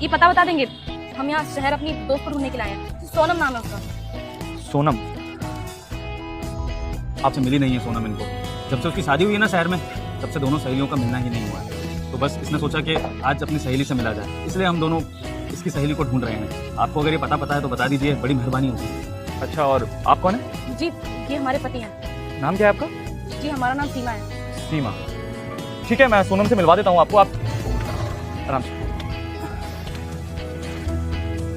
ये पता बता देंगे? हम यहाँ शहर अपनी दोस्त को ढूंढने के लिए आए हैं, सोनम नाम है उसका। सोनम? आपसे मिली नहीं है सोनम इनको। जब से उसकी शादी हुई है ना शहर में, तब से दोनों सहेलियों का मिलना ही नहीं हुआ है। तो बस इसने सोचा कि आज अपनी सहेली से मिला जाए, इसलिए हम दोनों इसकी सहेली को ढूंढ रहे हैं। आपको अगर ये पता है तो बता दीजिए, बड़ी मेहरबानी होगी। अच्छा, और आप कौन है? जी, ये हमारे पति हैं। नाम क्या है आपका? जी, हमारा नाम सीमा है। सीमा। ठीक है, मैं सोनम से मिलवा देता हूँ आपको। आप आराम से।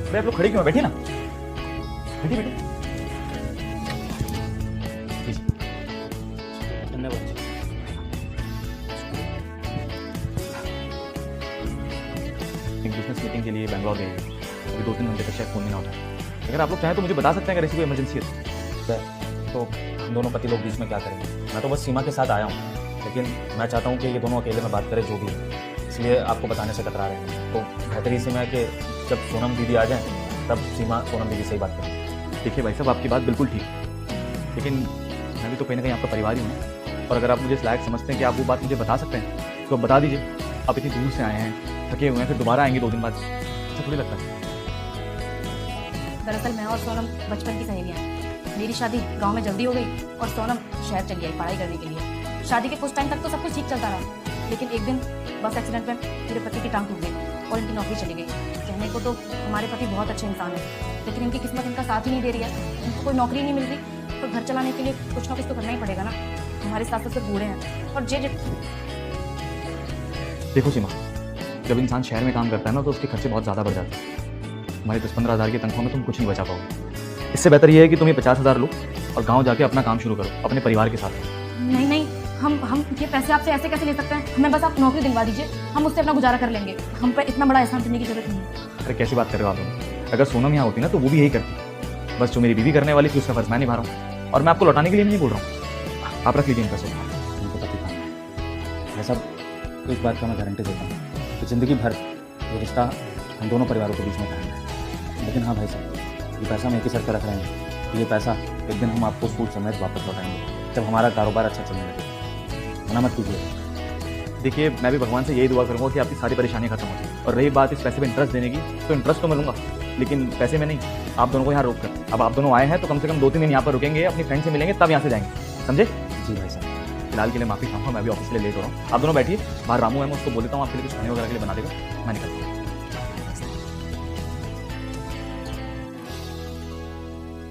अरे आप लोग खड़ी क्यों हैं? बैठिए ना, बैठिए बैठिए। धन्यवाद। एक बिजनेस मीटिंग के लिए बैंगलोर गए, अभी 2-3 घंटे तक शायद फोन नहीं ना उठाया। अगर आप लोग चाहें तो मुझे बता सकते हैं अगर ऐसी कोई इमरजेंसी है तो हम दोनों पति लोग बीच में क्या करेंगे? मैं तो बस सीमा के साथ आया हूँ, लेकिन मैं चाहता हूँ कि ये दोनों अकेले में बात करें जो भी है, इसलिए आपको बताने से कतरा रहे हैं। तो बेहतर इसी में है कि जब सोनम दीदी आ जाएं तब सीमा सोनम दीदी से ही बात करें। देखिए भाई साहब, आपकी बात बिल्कुल ठीक है, लेकिन मैं भी तो कहीं ना कहीं आपका परिवार ही हूँ, और अगर आप मुझे इस लायक समझते हैं कि आप वो बात मुझे बता सकते हैं तो बता दीजिए। आप इतनी दूर से आए हैं, थके हुए हैं, फिर दोबारा आएंगे 2 दिन बाद, अच्छा थोड़ी लगता है। दरअसल मैं और सोनम बचपन की सहेलियां हैं। मेरी शादी गांव में जल्दी हो गई और सोनम शहर चली आई पढ़ाई करने के लिए। शादी के कुछ टाइम तक तो सब कुछ ठीक चलता रहा, लेकिन एक दिन बस एक्सीडेंट में मेरे पति की टांग टूट गई और इनकी नौकरी चली गई। कहने को तो हमारे पति बहुत अच्छे इंसान हैं, लेकिन इनकी किस्मत इनका साथ ही नहीं दे रही है। इनको कोई नौकरी नहीं मिल रही, तो घर चलाने के लिए कुछ ना कुछ तो करना ही पड़ेगा ना। हमारे सास ससुर बूढ़े हैं और जे देखो सीमा, जब इंसान शहर में काम करता है ना तो उसके खर्चे बहुत ज़्यादा बढ़ जाते हैं। हमारे 10-15 हज़ार की तनख्वाह में तुम कुछ नहीं बचा पाओगे। इससे बेहतर ये है कि तुम ये 50,000 लो और गांव जाके अपना काम शुरू करो अपने परिवार के साथ। नहीं नहीं, हम ये पैसे आपसे ऐसे कैसे ले सकते हैं? हमें बस आप नौकरी दिलवा दीजिए, हम उससे अपना गुजारा कर लेंगे। हम पे इतना बड़ा एहसान करने की जरूरत नहीं है। अरे कैसी बात कर रहे हो आप लोग? अगर सोनम यहाँ होती ना तो वो भी यही करती। बस जो मेरी बीवी करने वाली थी उसका फर्ज मैं निभा रहा हूँ, और मैं आपको लौटाने के लिए नहीं बोल रहा हूँ। आप रख लीजिए इन पैसों को। उनको पति काम है। ऐसा एक बात का मैं गारंटी देता हूँ कि ज़िंदगी भर ये रिश्ता हम दोनों परिवारों के बीच में कायम है। लेकिन हाँ भाई साहब, ये पैसा हम एक ही सर पर रख रहे हैं। ये पैसा एक दिन हम आपको सूद समेत वापस लौटाएंगे जब हमारा कारोबार अच्छा चलने लगे। मना मत कीजिए। देखिए, मैं भी भगवान से यही दुआ करूँगा कि आपकी सारी परेशानियाँ खत्म हो जाए। और रही बात इस पैसे पे इंटरेस्ट देने की, तो इंटरेस्ट तो मैं लूँगा, लेकिन पैसे में नहीं। आप दोनों को यहाँ रोक कर, अब आप दोनों आए हैं तो कम से कम 2-3 दिन यहाँ पर रुकेंगे, अपनी फ्रेंड से मिलेंगे, तब यहाँ से जाएंगे, समझे? जी भाई साहब। फिलहाल के लिए माफी चाहूँगा, मैं भी ऑफिस के लिए लेट हो रहा हूँ। आप दोनों बैठिए, बाहर रामू है, मैं उसको बोल देता हूँ आपके लिए कुछ खाने वगैरह के लिए बना देगा, मैं निकलता हूँ।